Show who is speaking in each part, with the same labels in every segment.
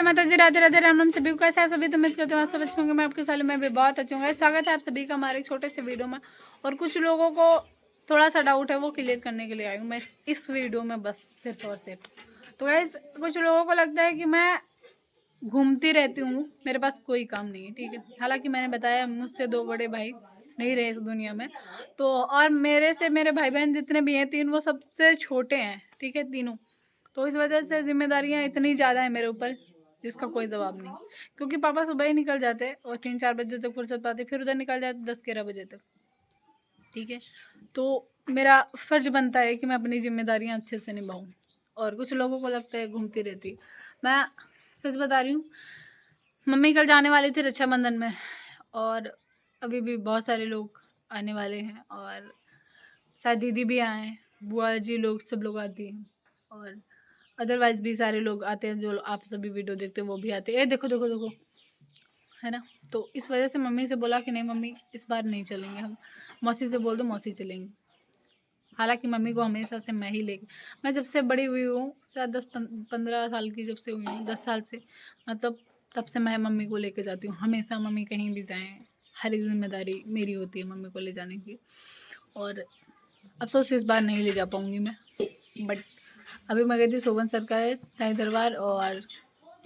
Speaker 1: माता जी, राधे राधे, राम राम सभी को। कैसे आप सभी? तो उम्मीद करते हैं आप सब अच्छे होंगे। मैं आपके सालों में भी बहुत अच्छी हूँ। स्वागत है आप सभी का हमारे एक छोटे से वीडियो में। और कुछ लोगों को थोड़ा सा डाउट है, वो क्लियर करने के लिए आई हूँ मैं इस वीडियो में, बस सिर्फ और सिर्फ। तो गाइस, कुछ लोगों को लगता है कि मैं घूमती रहती हूँ, मेरे पास कोई काम नहीं है, ठीक है। हालांकि मैंने बताया मुझसे 2 बड़े भाई नहीं रहे इस दुनिया में, तो और मेरे से मेरे भाई बहन जितने भी हैं 3, वो सबसे छोटे हैं, ठीक है, तीनों। तो इस वजह से जिम्मेदारियां इतनी ज़्यादा है मेरे ऊपर जिसका कोई जवाब नहीं। क्योंकि पापा सुबह ही निकल जाते और 3-4 बजे तक फुर्सत पाते, फिर उधर निकल जाते 10-11 बजे तक, ठीक है। तो मेरा फर्ज बनता है कि मैं अपनी जिम्मेदारियां अच्छे से निभाऊं। और कुछ लोगों को लगता है घूमती रहती। मैं सच बता रही हूँ, मम्मी कल जाने वाली थी रक्षाबंधन में, और अभी भी बहुत सारे लोग आने वाले हैं, और शायद दीदी भी आए हैं, बुआ जी लोग, सब लोग आती हैं, और अदरवाइज भी सारे लोग आते हैं जो आप सभी वीडियो देखते हैं, वो भी आते हैं। ये देखो देखो देखो, है ना। तो इस वजह से मम्मी से बोला कि नहीं मम्मी, इस बार नहीं चलेंगे हम। मौसी से बोल दो, मौसी चलेंगे। हालांकि मम्मी को हमेशा से मैं ही लेके, मैं जब से बड़ी हुई हूँ, शायद 10-15 साल की जब से हुई हूँ, 10 साल से, मतलब तब से मैं मम्मी को लेके जाती हूँ हमेशा। मम्मी कहीं भी जाएँ, हर एक जिम्मेदारी मेरी होती है मम्मी को ले जाने की। और अफसोस इस बार नहीं ले जा पाऊँगी मैं, बट अभी मैं गई थी शोभन सर का साईं दरबार और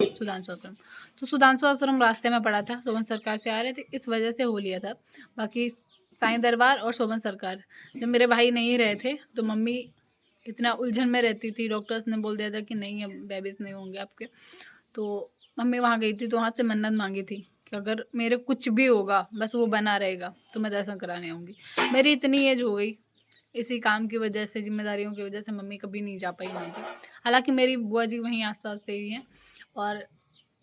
Speaker 1: सुधांशु आश्रम। तो सुधांशु आश्रम रास्ते में पड़ा था, शोभन सरकार से आ रहे थे, इस वजह से हो लिया था। बाकी साईं दरबार और शोभन सरकार, जब मेरे भाई नहीं रहे थे तो मम्मी इतना उलझन में रहती थी। डॉक्टर्स ने बोल दिया था कि नहीं, अब बेबीज नहीं होंगे आपके। तो मम्मी वहाँ गई थी, तो वहाँ से मन्नत मांगी थी कि अगर मेरे कुछ भी होगा, बस वो बना रहेगा, तो मैं दर्शन कराने आऊँगी। मेरी इतनी एज हो गई, इसी काम की वजह से, जिम्मेदारियों की वजह से मम्मी कभी नहीं जा पाई वहाँ पे। हालांकि मेरी बुआ जी वहीं आसपास पे ही हैं, और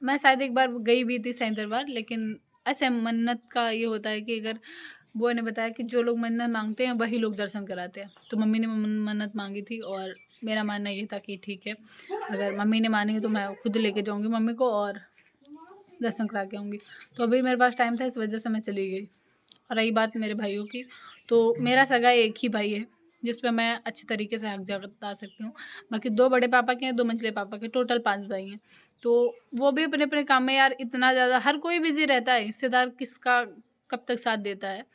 Speaker 1: मैं शायद एक बार गई भी थी साईं दरबार। लेकिन ऐसे मन्नत का ये होता है कि अगर बुआ ने बताया कि जो लोग मन्नत मांगते हैं वही लोग दर्शन कराते हैं, तो मम्मी ने मन्नत मांगी थी, और मेरा मानना ये था कि ठीक है, अगर मम्मी ने मानी तो मैं खुद लेके जाऊँगी मम्मी को और दर्शन करा के आऊँगी। तो अभी मेरे पास टाइम था, इस वजह से मैं चली गई। और रही बात मेरे भाइयों की, तो मेरा सगा एक ही भाई है जिस पे मैं अच्छी तरीके से हक जता सकती हूँ। बाकी 2 बड़े पापा के हैं, 2 मंझले पापा के, टोटल 5 भाई हैं। तो वो भी अपने अपने काम में, यार इतना ज़्यादा हर कोई बिजी रहता है, हिस्सेदार किसका कब तक साथ देता है,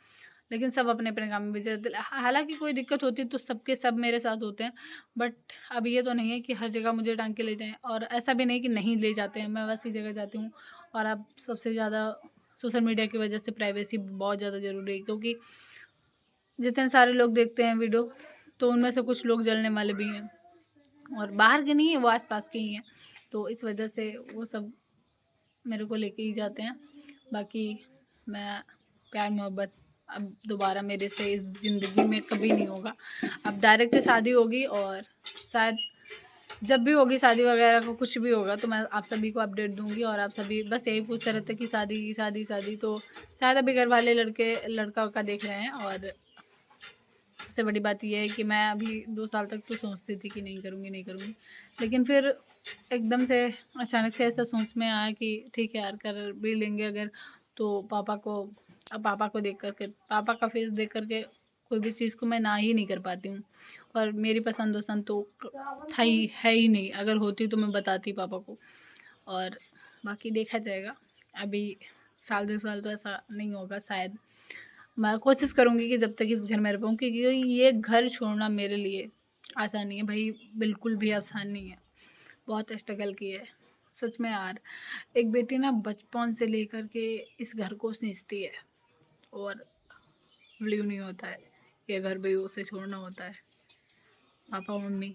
Speaker 1: लेकिन सब अपने अपने काम में बिजी रहते हैं। हालांकि कोई दिक्कत होती है तो सबके सब मेरे साथ होते हैं, बट अब ये तो नहीं है कि हर जगह मुझे टांग के ले जाएं, और ऐसा भी नहीं कि नहीं ले जाते हैं, मैं वैसी जगह जाती हूँ। और अब सबसे ज़्यादा सोशल मीडिया की वजह से प्राइवेसी बहुत ज़्यादा ज़रूरी है, क्योंकि जितने सारे लोग देखते हैं वीडियो, तो उनमें से कुछ लोग जलने वाले भी हैं, और बाहर के नहीं है, वो आसपास के ही हैं। तो इस वजह से वो सब मेरे को लेके ही जाते हैं। बाकी मैं प्यार मोहब्बत अब दोबारा मेरे से इस ज़िंदगी में कभी नहीं होगा। अब डायरेक्ट शादी होगी, और शायद जब भी होगी शादी वगैरह को, कुछ भी होगा तो मैं आप सभी को अपडेट दूंगी। और आप सभी बस यही पूछते रहते कि शादी शादी शादी, तो शायद अभी घर वाले लड़का का देख रहे हैं। और सबसे बड़ी बात यह है कि मैं अभी 2 साल तक तो सोचती थी कि नहीं करूँगी नहीं करूँगी, लेकिन फिर एकदम से अचानक से ऐसा सोच में आया कि ठीक है यार, कर भी लेंगे अगर, तो पापा को देख करके, पापा का फेस देख करके कोई भी चीज़ को मैं ना ही नहीं कर पाती हूँ। और मेरी पसंद वसंद तो था ही है ही नहीं, अगर होती तो मैं बताती पापा को। और बाकी देखा जाएगा, अभी साल 2 साल तो ऐसा नहीं होगा शायद। मैं कोशिश करूँगी कि जब तक इस घर में रह पाऊँ, क्योंकि ये घर छोड़ना मेरे लिए आसान नहीं है भाई, बिल्कुल भी आसान नहीं है। बहुत स्ट्रगल की है सच में यार। एक बेटी ना बचपन से लेकर के इस घर को सींचती है, और बिलीव नहीं होता है ये घर भी उसे छोड़ना होता है। पापा मम्मी,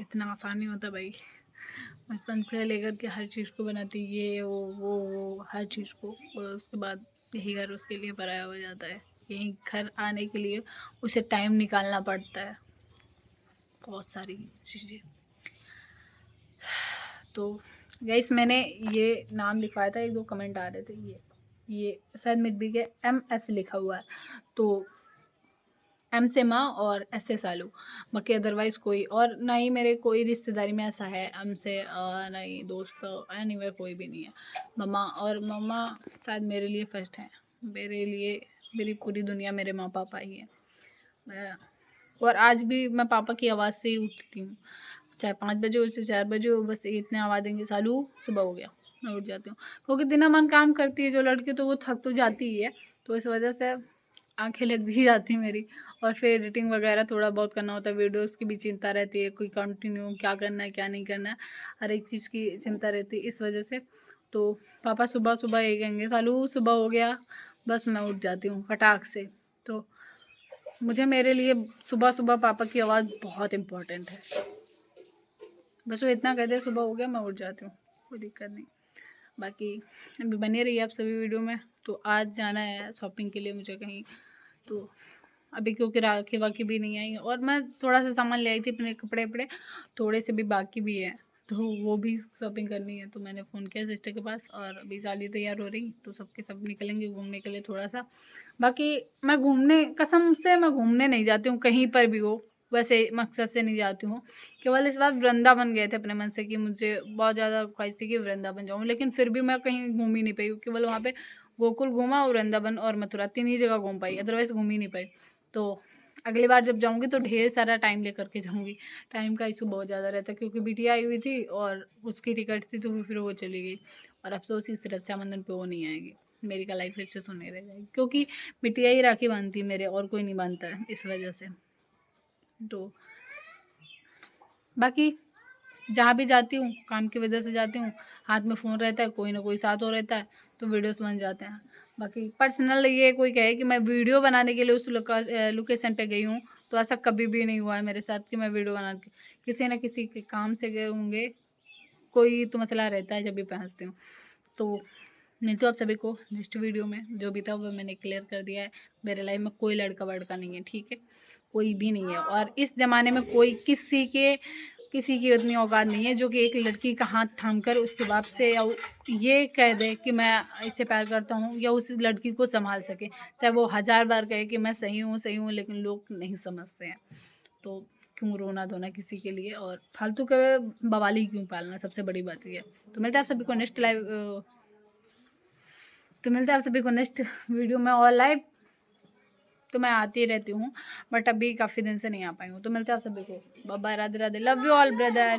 Speaker 1: इतना आसान नहीं होता भाई। बचपन से लेकर के हर चीज़ को बनाती, ये वो हर चीज़ को, और उसके बाद यही घर उसके लिए पराया हो जाता है। यही घर आने के लिए उसे टाइम निकालना पड़ता है, बहुत सारी चीज़ें। तो गाइस, मैंने ये नाम लिखवाया था, 1-2 कमेंट आ रहे थे, ये शायद मिड के MS लिखा हुआ है, तो M से माँ और S से सालू। बाकी अदरवाइज़ कोई और ना ही मेरे कोई रिश्तेदारी में ऐसा है M से, ना ही दोस्त, एनीवेयर कोई भी नहीं है। मम्मा शायद मेरे लिए फर्स्ट हैं, मेरे लिए मेरी पूरी दुनिया मेरे माँ पापा ही है। और आज भी मैं पापा की आवाज़ से ही उठती हूँ। चाहे 5 बजे हो चाहे 4 बजे हो, बस इतने आवाज़ देंगे, सालू सुबह हो गया, मैं उठ जाती हूँ। क्योंकि दिन मन काम करती है जो लड़की, तो वो थक तो जाती ही है, तो इस वजह से आंखें लग ही जाती मेरी। और फिर एडिटिंग वगैरह थोड़ा बहुत करना होता है, वीडियोस की भी चिंता रहती है, कोई कंटिन्यू क्या करना है क्या नहीं करना है, हर एक चीज़ की चिंता रहती है, इस वजह से। तो पापा सुबह सुबह ये कहेंगे, सालू सुबह हो गया, बस मैं उठ जाती हूँ फटाक से। तो मुझे, मेरे लिए सुबह सुबह पापा की आवाज़ बहुत इम्पोर्टेंट है। बस वो इतना कहते हैं सुबह हो गया, मैं उठ जाती हूँ, कोई दिक्कत नहीं। बाकी अभी बने रहिए आप सभी वीडियो में। तो आज जाना है शॉपिंग के लिए मुझे कहीं, तो अभी क्योंकि राखी वाखी भी नहीं आई, और मैं थोड़ा सा सामान ले आई थी, अपने कपड़े वपड़े थोड़े से भी बाकी भी है, तो वो भी शॉपिंग करनी है। तो मैंने फ़ोन किया सिस्टर के पास, और अभी साली तैयार हो रही, तो सबके सब निकलेंगे घूमने के लिए थोड़ा सा। बाकी मैं घूमने, कसम से मैं घूमने नहीं जाती हूँ कहीं पर भी हो, वैसे मकसद से नहीं जाती हूँ। केवल इस बार वृंदावन गए थे अपने मन से, कि मुझे बहुत ज़्यादा ख्वाहिश थी कि वृंदावन जाऊँ, लेकिन फिर भी मैं कहीं घूम ही नहीं पाई। केवल वहाँ पे गोकुल घूमा, और वृंदावन और मथुरा, 3 ही जगह घूम पाई, अदरवाइज़ घूम ही नहीं पाई। तो अगली बार जब जाऊँगी तो ढेर सारा टाइम लेकर के जाऊँगी। टाइम का इशू बहुत ज़्यादा रहता है, क्योंकि बिटिया आई हुई थी और उसकी टिकट थी, तो फिर वो चली गई, और अफ़सोस इस रक्षाबंधन पे वो नहीं आएगी। मेरी कलाई फिर से सुनी रह जाएगी, क्योंकि बिटिया ही राखी बांधती है मेरे, और कोई नहीं बांधता है, इस वजह से। तो बाकी जहाँ भी जाती हूँ काम की वजह से जाती हूँ, हाथ में फ़ोन रहता है, कोई ना कोई साथ हो रहता है, तो वीडियोस बन जाते हैं। बाकी पर्सनल ये कोई कहे कि मैं वीडियो बनाने के लिए उस लोकेशन पे गई हूँ, तो ऐसा कभी भी नहीं हुआ है मेरे साथ कि मैं वीडियो बना के, किसी न किसी के काम से गए होंगे, कोई तो मसला रहता है जब भी पहुँचती हूँ। तो मिलती हूँ आप सभी को नेक्स्ट वीडियो में। जो भी था वो मैंने क्लियर कर दिया है, मेरे लाइफ में कोई लड़का वड़का नहीं है, ठीक है, कोई भी नहीं है। और इस ज़माने में कोई किसी की उतनी औकात नहीं है जो कि एक लड़की का हाथ थाम कर उसके बाप से या ये कह दे कि मैं इससे प्यार करता हूँ, या उस लड़की को संभाल सके, चाहे वो 1000 बार कहे कि मैं सही हूँ, लेकिन लोग नहीं समझते हैं। तो क्यों रोना धोना किसी के लिए, और फालतू के बवाली क्यों पालना, सबसे बड़ी बात ये है। तो मिलते हैं आप सभी को नेक्स्ट वीडियो में। और लाइव तो मैं आती रहती हूँ, बट अभी काफ़ी दिन से नहीं आ पाई हूँ। तो मिलते हैं आप सभी को, bye bye, Radhe Radhe, love you all brother.